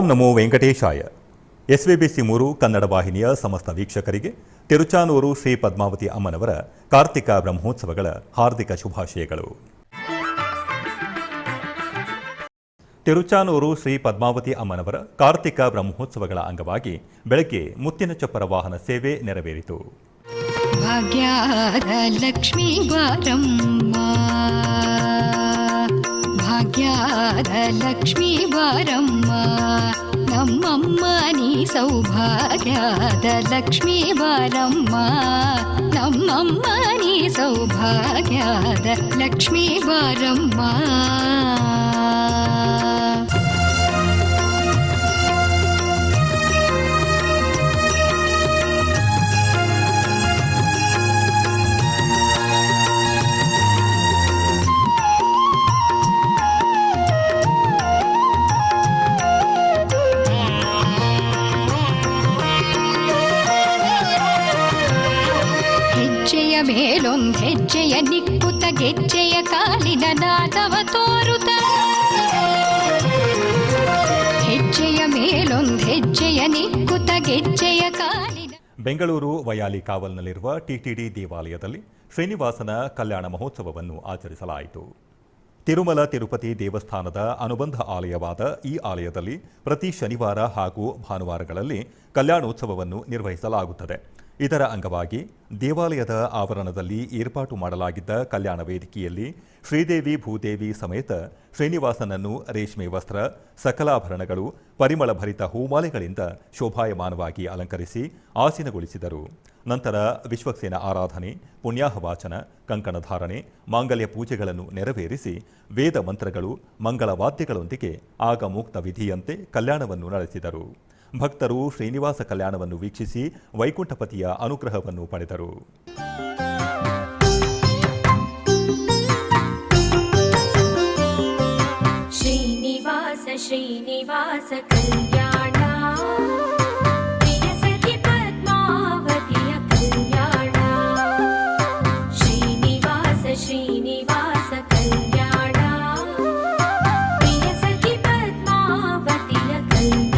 ನಮೋ ವೆಂಕಟೇಶಾಯ. SVBC 3 Kannada ವಾಹಿನಿಯ ಸಮಸ್ತ ವೀಕ್ಷಕರಿಗೆ ತಿರುಚಾನೂರು ಶ್ರೀ ಪದ್ಮಾವತಿ ಅಮ್ಮನವರ ಕಾರ್ತಿಕ ಬ್ರಹ್ಮೋತ್ಸವಗಳ ಹಾರ್ದಿಕ ಶುಭಾಶಯಗಳು. ತಿರುಚಾನೂರು ಶ್ರೀ ಪದ್ಮಾವತಿ ಅಮ್ಮನವರ ಕಾರ್ತಿಕ ಬ್ರಹ್ಮೋತ್ಸವಗಳ ಅಂಗವಾಗಿ ಬೆಳಗ್ಗೆ ಮುತ್ತಿನ ಚಪ್ಪರ ವಾಹನ ಸೇವೆ ನೆರವೇರಿತು. ಭಾಗ್ಯದ ಲಕ್ಷ್ಮೀ ಬಾರಮ್ಮ, ಭಾಗ್ಯದ ಲಕ್ಷ್ಮೀ ಬಾರಮ್ಮ, ನಮ್ಮಮ್ಮ ನೀ ಸೌಭಾಗ್ಯದ ಲಕ್ಷ್ಮೀ ಬಾರಮ್ಮ, ನಮ್ಮಮ್ಮ ನೀ ಸೌಭಾಗ್ಯದ ಲಕ್ಷ್ಮೀ ಬಾರಮ್ಮ. ಮೇಲೊಂದ್ ಹೆಜ್ಜೆಯ ನಿಕ್ಕುತ ಗೆಜ್ಜೆಯ ಕಾಲಿನ ನಾದವ ತೋರುತ, ಹೆಜ್ಜೆಯ ಮೇಲೊಂದ್ ಹೆಜ್ಜೆಯ ನಿಕ್ಕುತ ಗೆಜ್ಜೆಯ ಕಾಲಿನ. ಬೆಂಗಳೂರು ವಯಾಲಿ ಕಾವಲ್ನಲ್ಲಿರುವ TTD ದೇವಾಲಯದಲ್ಲಿ ಶ್ರೀನಿವಾಸನ ಕಲ್ಯಾಣ ಮಹೋತ್ಸವವನ್ನು ಆಚರಿಸಲಾಯಿತು. ತಿರುಮಲ ತಿರುಪತಿ ದೇವಸ್ಥಾನದ ಅನುಬಂಧ ಆಲಯವಾದ ಈ ಆಲಯದಲ್ಲಿ ಪ್ರತಿ ಶನಿವಾರ ಹಾಗೂ ಭಾನುವಾರಗಳಲ್ಲಿ ಕಲ್ಯಾಣೋತ್ಸವವನ್ನು ನಿರ್ವಹಿಸಲಾಗುತ್ತದೆ. ಇದರ ಅಂಗವಾಗಿ ದೇವಾಲಯದ ಆವರಣದಲ್ಲಿ ಏರ್ಪಾಟು ಮಾಡಲಾಗಿದ್ದ ಕಲ್ಯಾಣ ವೇದಿಕೆಯಲ್ಲಿ ಶ್ರೀದೇವಿ ಭೂದೇವಿ ಸಮೇತ ಶ್ರೀನಿವಾಸನನ್ನು ರೇಷ್ಮೆ ವಸ್ತ್ರ, ಸಕಲಾಭರಣಗಳು, ಪರಿಮಳ ಭರಿತ ಹೂಮಾಲೆಗಳಿಂದ ಶೋಭಾಯಮಾನವಾಗಿ ಅಲಂಕರಿಸಿ ಆಸೀನಗೊಳಿಸಿದರು. ನಂತರ ವಿಶ್ವಕ್ಸೇನ ಆರಾಧನೆ, ಪುಣ್ಯಾಹವಾಚನ, ಕಂಕಣಧಾರಣೆ, ಮಾಂಗಲ್ಯ ಪೂಜೆಗಳನ್ನು ನೆರವೇರಿಸಿ ವೇದ ಮಂತ್ರಗಳು, ಮಂಗಳವಾದ್ಯಗಳೊಂದಿಗೆ ಆಗಮೋಕ್ತ ವಿಧಿಯಂತೆ ಕಲ್ಯಾಣವನ್ನು ನಡೆಸಿದರು. ಭಕ್ತರು ಶ್ರೀನಿವಾಸ ಕಲ್ಯಾಣವನ್ನು ವೀಕ್ಷಿಸಿ ವೈಕುಂಠಪತಿಯ ಅನುಗ್ರಹವನ್ನು ಪಡೆದರು. ಶ್ರೀನಿವಾಸ ಶ್ರೀನಿವಾಸ ಕಲ್ಯಾಣ, ಪ್ರಿಯ ಸಖಿ ಪದ್ಮಾವತಿಯ ಕಲ್ಯಾಣ. ಶ್ರೀನಿವಾಸ ಶ್ರೀನಿವಾಸ ಕಲ್ಯಾಣ, ಪ್ರಿಯ ಸಖಿ ಪದ್ಮಾವತಿಯ ಕಲ್ಯಾಣ.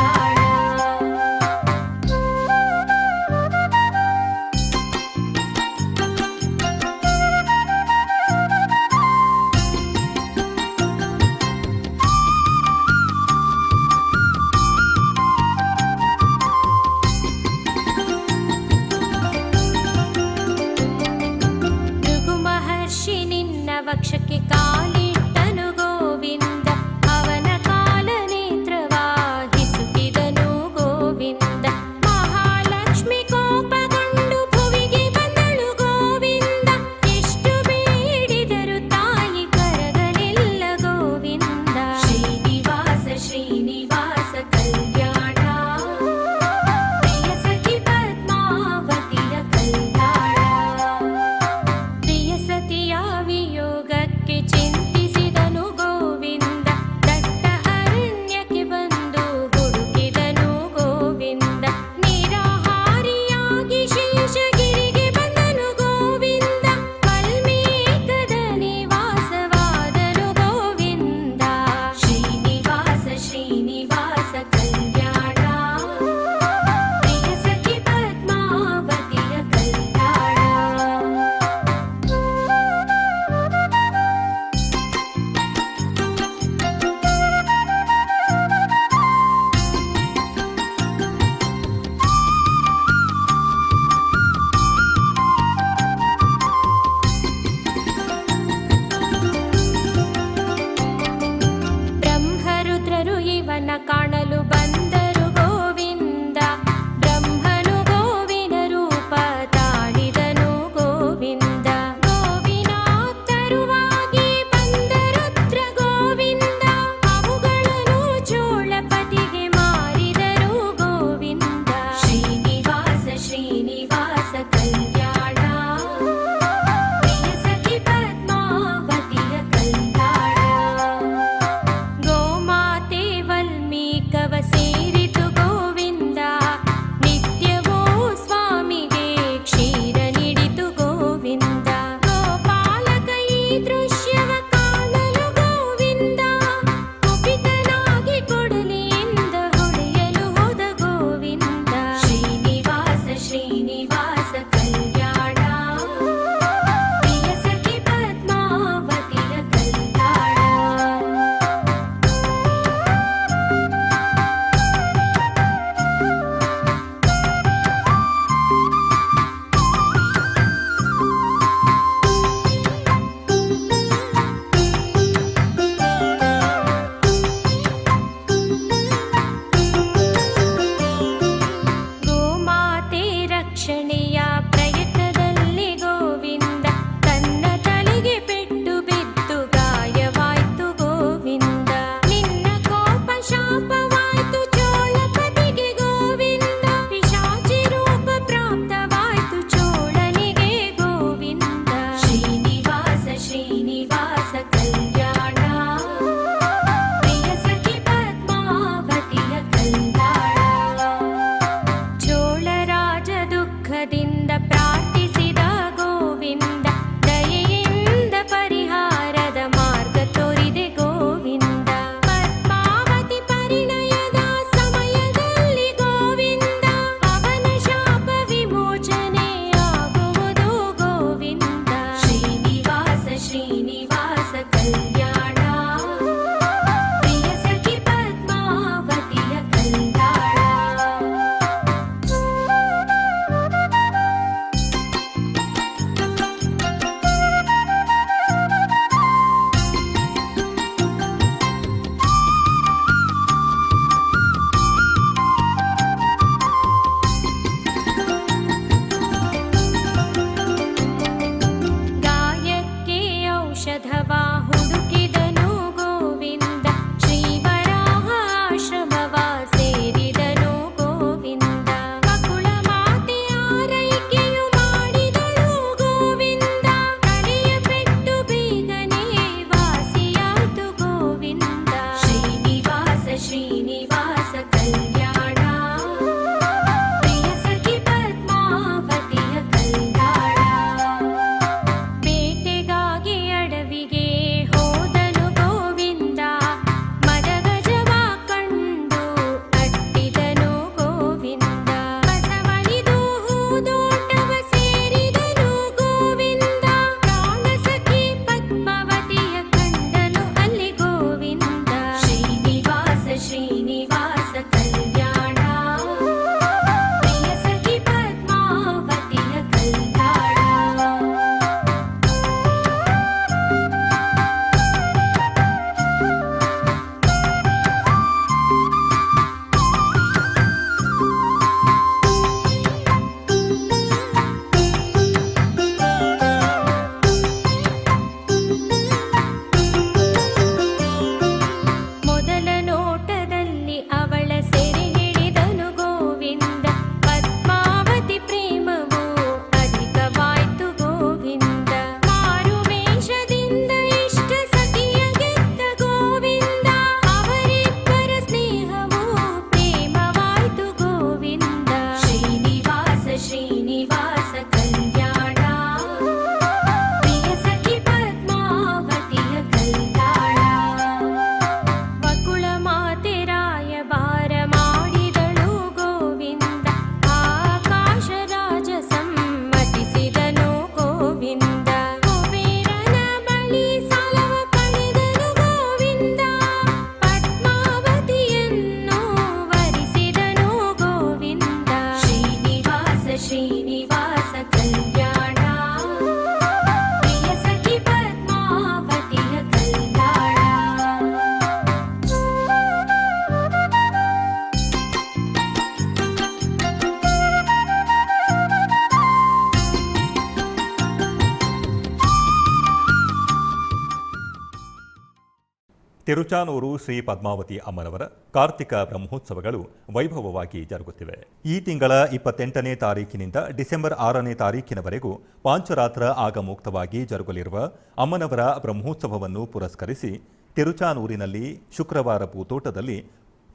ತಿರುಚಾನೂರು ಶ್ರೀ ಪದ್ಮಾವತಿ ಅಮ್ಮನವರ ಕಾರ್ತಿಕ ಬ್ರಹ್ಮೋತ್ಸವಗಳು ವೈಭವವಾಗಿ ಜರುಗುತ್ತಿವೆ. ಈ ತಿಂಗಳ 28ನೇ ತಾರೀಕಿನಿಂದ ಡಿಸೆಂಬರ್ 6ನೇ ತಾರೀಕಿನವರೆಗೂ ಪಾಂಚರಾತ್ರ ಆಗಮೋಕ್ತವಾಗಿ ಜರುಗಲಿರುವ ಅಮ್ಮನವರ ಬ್ರಹ್ಮೋತ್ಸವವನ್ನು ಪುರಸ್ಕರಿಸಿ ತಿರುಚಾನೂರಿನಲ್ಲಿ ಶುಕ್ರವಾರ ಭೂತೋಟದಲ್ಲಿ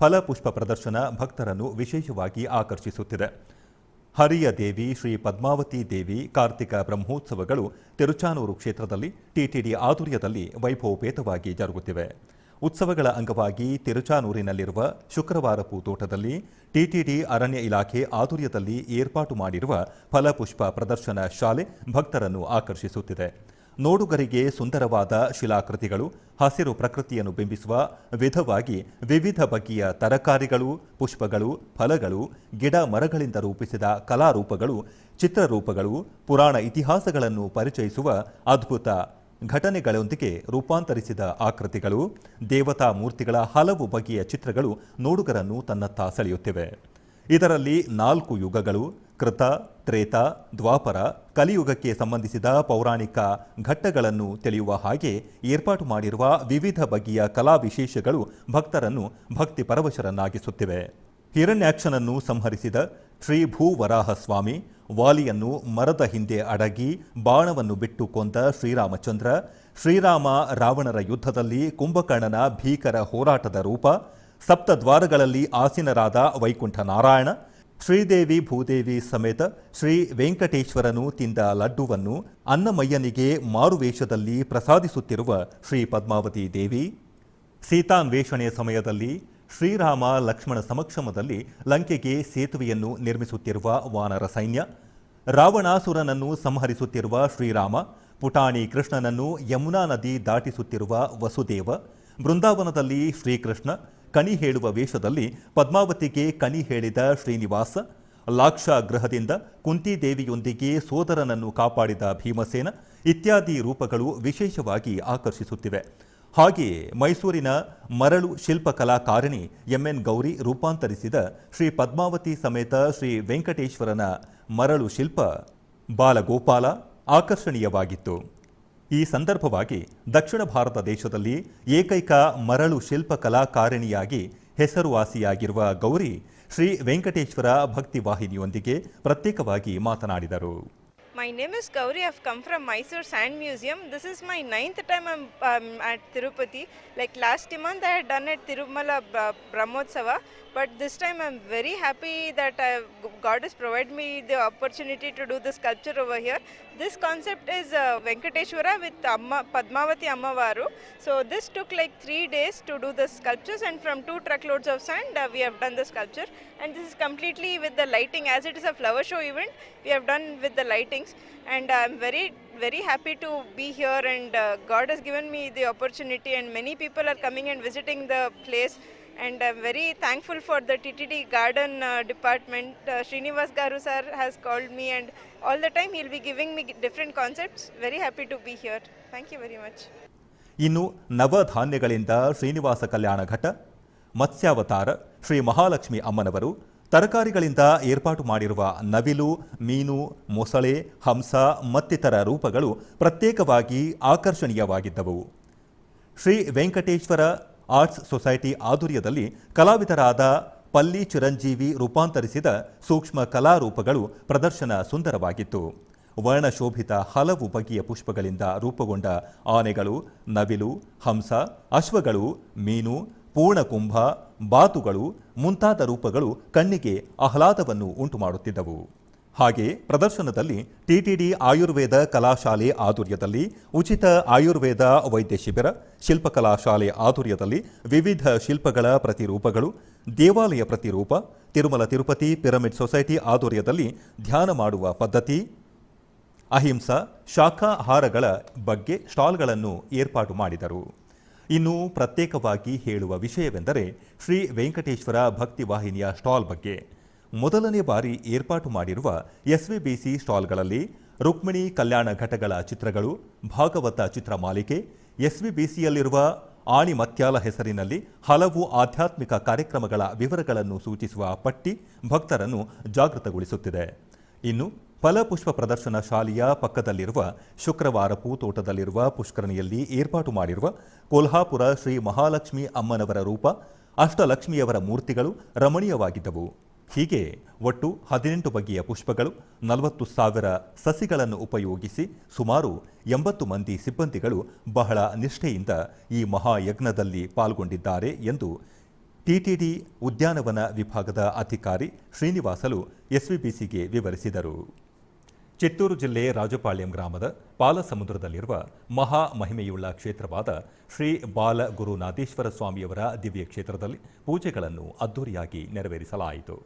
ಫಲಪುಷ್ಪ ಪ್ರದರ್ಶನ ಭಕ್ತರನ್ನು ವಿಶೇಷವಾಗಿ ಆಕರ್ಷಿಸುತ್ತಿದೆ. ಹರಿಯ ದೇವಿ ಶ್ರೀ ಪದ್ಮಾವತಿ ದೇವಿ ಕಾರ್ತಿಕ ಬ್ರಹ್ಮೋತ್ಸವಗಳು ತಿರುಚಾನೂರು ಕ್ಷೇತ್ರದಲ್ಲಿ ಟಿಟಿಡಿ ಆಧ್ವರ್ಯದಲ್ಲಿ ವೈಭವೋಪೇತವಾಗಿ ಜರುಗುತ್ತಿವೆ. ಉತ್ಸವಗಳ ಅಂಗವಾಗಿ ತಿರುಚಾನೂರಿನಲ್ಲಿರುವ ಶುಕ್ರವಾರ ಭೂತೋಟದಲ್ಲಿ ಟಿಟಿಡಿ ಅರಣ್ಯ ಇಲಾಖೆ ಆಧ್ವರ್ಯದಲ್ಲಿ ಏರ್ಪಾಟು ಮಾಡಿರುವ ಫಲಪುಷ್ಪ ಪ್ರದರ್ಶನ ಶಾಲೆ ಭಕ್ತರನ್ನು ಆಕರ್ಷಿಸುತ್ತಿದೆ. ನೋಡುಗರಿಗೆ ಸುಂದರವಾದ ಶಿಲಾಕೃತಿಗಳು, ಹಸಿರು ಪ್ರಕೃತಿಯನ್ನು ಬಿಂಬಿಸುವ ವಿಧವಾಗಿ ವಿವಿಧ ಬಗೆಯ ತರಕಾರಿಗಳು, ಪುಷ್ಪಗಳು, ಫಲಗಳು, ಗಿಡ ಮರಗಳಿಂದ ರೂಪಿಸಿದ ಕಲಾರೂಪಗಳು, ಚಿತ್ರರೂಪಗಳು, ಪುರಾಣ ಇತಿಹಾಸಗಳನ್ನು ಪರಿಚಯಿಸುವ ಅದ್ಭುತ ಘಟನೆಗಳೊಂದಿಗೆ ರೂಪಾಂತರಿಸಿದ ಆಕೃತಿಗಳು, ದೇವತಾ ಮೂರ್ತಿಗಳ ಹಲವು ಬಗೆಯ ಚಿತ್ರಗಳು ನೋಡುಗರನ್ನು ತನ್ನತ್ತ ಸೆಳೆಯುತ್ತಿವೆ. ಇದರಲ್ಲಿ 4 ಯುಗಗಳು, ಕೃತ, ತ್ರೇತ, ದ್ವಾಪರ, ಕಲಿಯುಗಕ್ಕೆ ಸಂಬಂಧಿಸಿದ ಪೌರಾಣಿಕ ಘಟ್ಟಗಳನ್ನು ತಿಳಿಯುವ ಹಾಗೆ ಏರ್ಪಾಟು ಮಾಡಿರುವ ವಿವಿಧ ಬಗೆಯ ಕಲಾ ವಿಶೇಷಗಳು ಭಕ್ತರನ್ನು ಭಕ್ತಿ ಪರವಶರನ್ನಾಗಿಸುತ್ತಿವೆ. ಹಿರಣ್ಯಾಕ್ಷನನ್ನು ಸಂಹರಿಸಿದ ಶ್ರೀ ಭೂವರಾಹಸ್ವಾಮಿ, ವಾಲಿಯನ್ನು ಮರದ ಹಿಂದೆ ಅಡಗಿ ಬಾಣವನ್ನು ಬಿಟ್ಟು ಕೊಂದ ಶ್ರೀರಾಮಚಂದ್ರ, ಶ್ರೀರಾಮ ರಾವಣರ ಯುದ್ಧದಲ್ಲಿ ಕುಂಭಕರ್ಣನ ಭೀಕರ ಹೋರಾಟದ ರೂಪ, ಸಪ್ತದ್ವಾರಗಳಲ್ಲಿ ಆಸೀನರಾದ ವೈಕುಂಠ ನಾರಾಯಣ, ಶ್ರೀದೇವಿ ಭೂದೇವಿ ಸಮೇತ ಶ್ರೀ ವೆಂಕಟೇಶ್ವರನು ತಿಂದ ಲಡ್ಡುವನ್ನು ಅನ್ನಮಯ್ಯನಿಗೆ ಮಾರುವೇಷದಲ್ಲಿ ಪ್ರಸಾದಿಸುತ್ತಿರುವ ಶ್ರೀ ಪದ್ಮಾವತಿ ದೇವಿ, ಸೀತಾನ್ವೇಷಣೆಯ ಸಮಯದಲ್ಲಿ ಶ್ರೀರಾಮ ಲಕ್ಷ್ಮಣ ಸಮಕ್ಷಮದಲ್ಲಿ ಲಂಕೆಗೆ ಸೇತುವೆಯನ್ನು ನಿರ್ಮಿಸುತ್ತಿರುವ ವಾನರ ಸೈನ್ಯ, ರಾವಣಾಸುರನನ್ನು ಸಂಹರಿಸುತ್ತಿರುವ ಶ್ರೀರಾಮ, ಪುಟಾಣಿ ಕೃಷ್ಣನನ್ನು ಯಮುನಾ ನದಿ ದಾಟಿಸುತ್ತಿರುವ ವಸುದೇವ, ಬೃಂದಾವನದಲ್ಲಿ ಶ್ರೀಕೃಷ್ಣ ಕಣಿ ಹೇಳುವ ವೇಷದಲ್ಲಿ ಪದ್ಮಾವತಿಗೆ ಕಣಿ ಹೇಳಿದ ಶ್ರೀನಿವಾಸ, ಲಾಕ್ಷಾಗೃಹದಿಂದ ಕುಂತಿದೇವಿಯೊಂದಿಗೆ ಸೋದರನನ್ನು ಕಾಪಾಡಿದ ಭೀಮಸೇನ ಇತ್ಯಾದಿ ರೂಪಗಳು ವಿಶೇಷವಾಗಿ ಆಕರ್ಷಿಸುತ್ತಿವೆ. ಹಾಗೆಯೇ ಮೈಸೂರಿನ ಮರಳು ಶಿಲ್ಪಕಲಾಕಾರಿಣಿ ಎಂಎನ್ ಗೌರಿ ರೂಪಾಂತರಿಸಿದ ಶ್ರೀ ಪದ್ಮಾವತಿ ಸಮೇತ ಶ್ರೀ ವೆಂಕಟೇಶ್ವರನ ಮರಳು ಶಿಲ್ಪ ಬಾಲಗೋಪಾಲ ಆಕರ್ಷಣೀಯವಾಗಿತ್ತು. ಈ ಸಂದರ್ಭವಾಗಿ ದಕ್ಷಿಣ ಭಾರತ ದೇಶದಲ್ಲಿ ಏಕೈಕ ಮರಳು ಶಿಲ್ಪಕಲಾಕಾರಿಣಿಯಾಗಿ ಹೆಸರುವಾಸಿಯಾಗಿರುವ ಗೌರಿ ಶ್ರೀ ವೆಂಕಟೇಶ್ವರ ಭಕ್ತಿ ವಾಹಿನಿಯೊಂದಿಗೆ ಪ್ರತ್ಯೇಕವಾಗಿ ಮಾತನಾಡಿದರು. My name is Gauri. I've come from Mysore Sand Museum. This is my 9th time I'm at Tirupati. Like last month I had done at Tirumala Brahmotsava, but this time I'm very happy that God has provided me the opportunity to do the sculpture over here. This concept is Venkateshwara with Padmavati Ammavaru. So this took like 3 days to do the sculptures, and from 2 truckloads of sand we have done the sculpture. And this is completely with the lighting, as it is a flower show event. We have done with the lightings, and I'm very happy to be here, and God has given me the opportunity, and many people are coming and visiting the place, and I'm very thankful for the TTD garden department. Srinivas Garu sir has called me, and all the time he'll be giving me different concepts. Very happy to be here. Thank you very much. ಇನ್ನು ನವಧಾನ್ಯಗಳಿಂದ ಶ್ರೀನಿವಾಸ ಕಲ್ಯಾಣ ಘಟ್ಟ, ಮತ್ಸ್ಯಾವತಾರ ಶ್ರೀ ಮಹಾಲಕ್ಷ್ಮಿ ಅಮ್ಮನವರು, ತರಕಾರಿಗಳಿಂದ ಏರ್ಪಾಟು ಮಾಡಿರುವ ನವಿಲು, ಮೀನು, ಮೊಸಳೆ, ಹಂಸ ಮತ್ತಿತರ ರೂಪಗಳು ಪ್ರತ್ಯೇಕವಾಗಿ ಆಕರ್ಷಣೀಯವಾಗಿದ್ದವು. ಶ್ರೀ ವೆಂಕಟೇಶ್ವರ ಆರ್ಟ್ಸ್ ಸೊಸೈಟಿ ಆಧ್ವರ್ಯದಲ್ಲಿ ಕಲಾವಿದರಾದ ಪಲ್ಲಿ ಚಿರಂಜೀವಿ ರೂಪಾಂತರಿಸಿದ ಸೂಕ್ಷ್ಮ ಕಲಾರೂಪಗಳು ಪ್ರದರ್ಶನ ಸುಂದರವಾಗಿತ್ತು. ವರ್ಣಶೋಭಿತ ಹಲವು ಬಗೆಯ ಪುಷ್ಪಗಳಿಂದ ರೂಪುಗೊಂಡ ಆನೆಗಳು, ನವಿಲು, ಹಂಸ, ಅಶ್ವಗಳು, ಮೀನು, ಪೂರ್ಣಕುಂಭ, ಬಾತುಗಳು ಮುಂತಾದ ರೂಪಗಳು ಕಣ್ಣಿಗೆ ಆಹ್ಲಾದವನ್ನು ಉಂಟುಮಾಡುತ್ತಿದ್ದವು. ಹಾಗೆ ಪ್ರದರ್ಶನದಲ್ಲಿ ಟಿಟಿಡಿ ಆಯುರ್ವೇದ ಕಲಾಶಾಲೆ ಆಧ್ವರ್ಯದಲ್ಲಿ ಉಚಿತ ಆಯುರ್ವೇದ ವೈದ್ಯ ಶಿಬಿರ, ಶಿಲ್ಪಕಲಾ ಶಾಲೆ ಆಧ್ವರ್ಯದಲ್ಲಿ ವಿವಿಧ ಶಿಲ್ಪಗಳ ಪ್ರತಿರೂಪಗಳು, ದೇವಾಲಯ ಪ್ರತಿರೂಪ, ತಿರುಮಲ ತಿರುಪತಿ ಪಿರಮಿಡ್ ಸೊಸೈಟಿ ಆಧ್ವರ್ಯದಲ್ಲಿ ಧ್ಯಾನ ಮಾಡುವ ಪದ್ಧತಿ, ಅಹಿಂಸಾ ಶಾಖಾಹಾರಗಳ ಬಗ್ಗೆ ಸ್ಟಾಲ್ಗಳನ್ನು ಏರ್ಪಾಟು ಮಾಡಿದರು. ಇನ್ನು ಪ್ರತ್ಯೇಕವಾಗಿ ಹೇಳುವ ವಿಷಯವೆಂದರೆ ಶ್ರೀ ವೆಂಕಟೇಶ್ವರ ಭಕ್ತಿ ವಾಹಿನಿಯ ಸ್ಟಾಲ್ ಬಗ್ಗೆ. ಮೊದಲನೇ ಬಾರಿ ಏರ್ಪಾಟು ಮಾಡಿರುವ ಎಸ್ವಿಬಿಸಿ ಸ್ಟಾಲ್ಗಳಲ್ಲಿ ರುಕ್ಮಿಣಿ ಕಲ್ಯಾಣ ಘಟ್ಟಗಳ ಚಿತ್ರಗಳು, ಭಾಗವತ ಚಿತ್ರಮಾಲಿಕೆ, ಎಸ್ವಿಬಿಸಿಯಲ್ಲಿರುವ ಆಣಿಮತ್ಯಾಲ ಹೆಸರಿನಲ್ಲಿ ಹಲವು ಆಧ್ಯಾತ್ಮಿಕ ಕಾರ್ಯಕ್ರಮಗಳ ವಿವರಗಳನ್ನು ಸೂಚಿಸುವ ಪಟ್ಟಿ ಭಕ್ತರನ್ನು ಜಾಗೃತಗೊಳಿಸುತ್ತಿದೆ. ಇನ್ನು ಫಲಪುಷ್ಪ ಪ್ರದರ್ಶನ ಶಾಲೆಯ ಪಕ್ಕದಲ್ಲಿರುವ ಶುಕ್ರವಾರ ತೋಟದಲ್ಲಿರುವ ಪುಷ್ಕರಣಿಯಲ್ಲಿ ಏರ್ಪಾಟು ಮಾಡಿರುವ ಕೊಲ್ಹಾಪುರ ಶ್ರೀ ಮಹಾಲಕ್ಷ್ಮಿ ಅಮ್ಮನವರ ರೂಪ, ಅಷ್ಟಲಕ್ಷ್ಮಿಯವರ ಮೂರ್ತಿಗಳು ರಮಣೀಯವಾಗಿದ್ದವು. ಹೀಗೆ ಒಟ್ಟು 18 ಬಗೆಯ ಪುಷ್ಪಗಳು, 40,000 ಸಸಿಗಳನ್ನು ಉಪಯೋಗಿಸಿ ಸುಮಾರು 80 ಮಂದಿ ಸಿಬ್ಬಂದಿಗಳು ಬಹಳ ನಿಷ್ಠೆಯಿಂದ ಈ ಮಹಾಯಜ್ಞದಲ್ಲಿ ಪಾಲ್ಗೊಂಡಿದ್ದಾರೆ ಎಂದು ಟಿಟಿಡಿ ಉದ್ಯಾನವನ ವಿಭಾಗದ ಅಧಿಕಾರಿ ಶ್ರೀನಿವಾಸಲು ಎಸ್ವಿಬಿಸಿಗೆ ವಿವರಿಸಿದರು. ಚಿತ್ತೂರು ಜಿಲ್ಲೆ ರಾಜಪಾಳ್ಯಂ ಗ್ರಾಮದ ಪಾಲಸಮುದ್ರದಲ್ಲಿರುವ ಮಹಾ ಮಹಿಮೆಯುಳ್ಳ ಕ್ಷೇತ್ರವಾದ ಶ್ರೀ ಬಾಲ ಗುರುನಾಥೇಶ್ವರ ಸ್ವಾಮಿಯವರ ದಿವ್ಯ ಕ್ಷೇತ್ರದಲ್ಲಿ ಪೂಜೆಗಳನ್ನು ಅದ್ದೂರಿಯಾಗಿ ನೆರವೇರಿಸಲಾಯಿತು.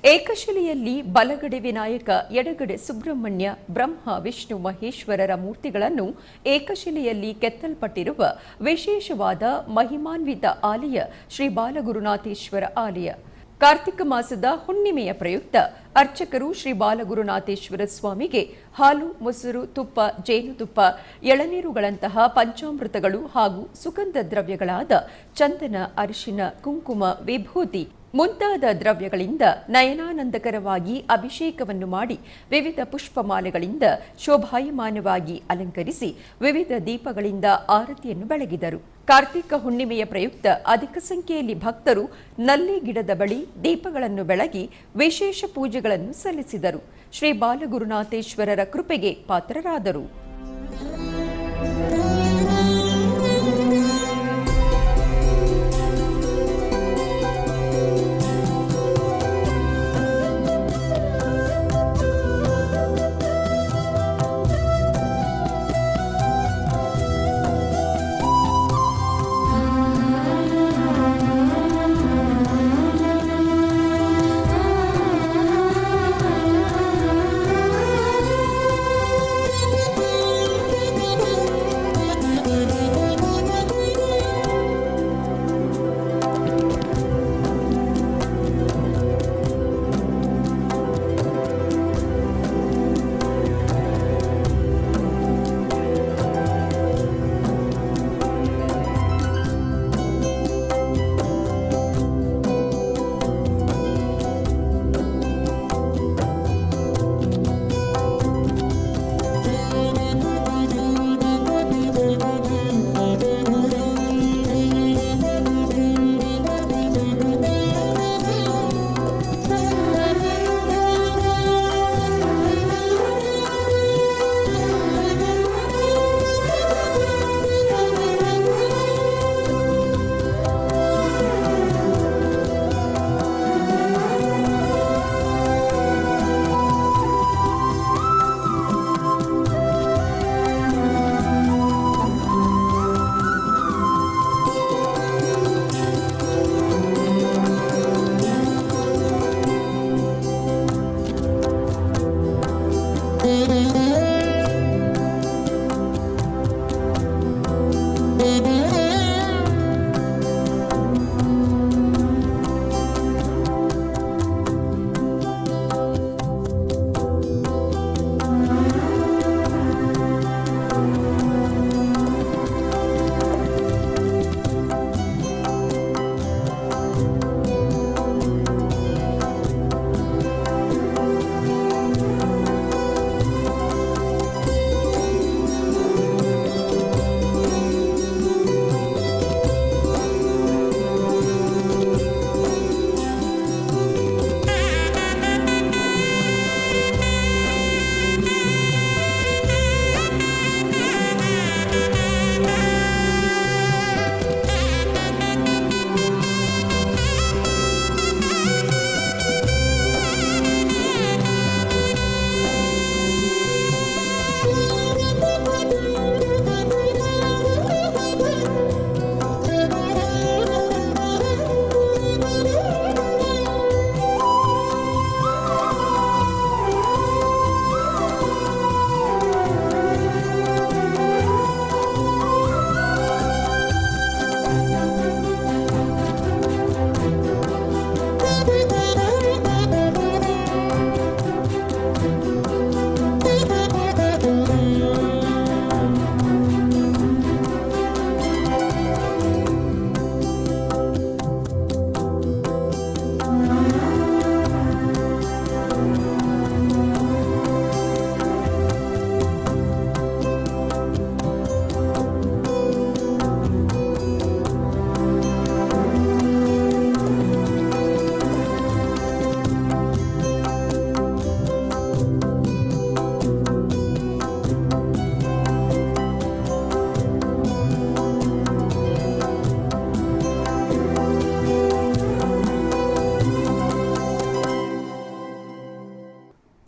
ಏಕಶಿಲೆಯಲ್ಲಿ ಬಲಗಡೆ ವಿನಾಯಕ, ಎಡಗಡೆ ಸುಬ್ರಹ್ಮಣ್ಯ, ಬ್ರಹ್ಮ, ವಿಷ್ಣು, ಮಹೇಶ್ವರರ ಮೂರ್ತಿಗಳನ್ನು ಏಕಶಿಲೆಯಲ್ಲಿ ಕೆತ್ತಲ್ಪಟ್ಟಿರುವ ವಿಶೇಷವಾದ ಮಹಿಮಾನ್ವಿತ ಆಲಯ ಶ್ರೀ ಬಾಲಗುರುನಾಥೇಶ್ವರ ಆಲಯ. ಕಾರ್ತಿಕ ಮಾಸದ ಹುಣ್ಣಿಮೆಯ ಪ್ರಯುಕ್ತ ಅರ್ಚಕರು ಶ್ರೀ ಬಾಲಗುರುನಾಥೇಶ್ವರ ಸ್ವಾಮಿಗೆ ಹಾಲು, ಮೊಸರು, ತುಪ್ಪ, ಜೇನುತುಪ್ಪ, ಎಳನೀರುಗಳಂತಹ ಪಂಚಾಮೃತಗಳು ಹಾಗೂ ಸುಗಂಧ ದ್ರವ್ಯಗಳಾದ ಚಂದನ, ಅರಿಶಿನ, ಕುಂಕುಮ, ವಿಭೂತಿ ಮುಂತಾದ ದ್ರವ್ಯಗಳಿಂದ ನಯನಾನಂದಕರವಾಗಿ ಅಭಿಷೇಕವನ್ನು ಮಾಡಿ ವಿವಿಧ ಪುಷ್ಪಮಾಲೆಗಳಿಂದ ಶೋಭಾಯಮಾನವಾಗಿ ಅಲಂಕರಿಸಿ ವಿವಿಧ ದೀಪಗಳಿಂದ ಆರತಿಯನ್ನು ಬೆಳಗಿದರು. ಕಾರ್ತಿಕ ಹುಣ್ಣಿಮೆಯ ಪ್ರಯುಕ್ತ ಅಧಿಕ ಸಂಖ್ಯೆಯಲ್ಲಿ ಭಕ್ತರು ನಲ್ಲಿ ಗಿಡದ ಬಳಿ ದೀಪಗಳನ್ನು ಬೆಳಗಿ ವಿಶೇಷ ಪೂಜೆಗಳನ್ನು ಸಲ್ಲಿಸಿದರು. ಶ್ರೀ ಬಾಲಗುರುನಾಥೇಶ್ವರರ ಕೃಪೆಗೆ ಪಾತ್ರರಾದರು.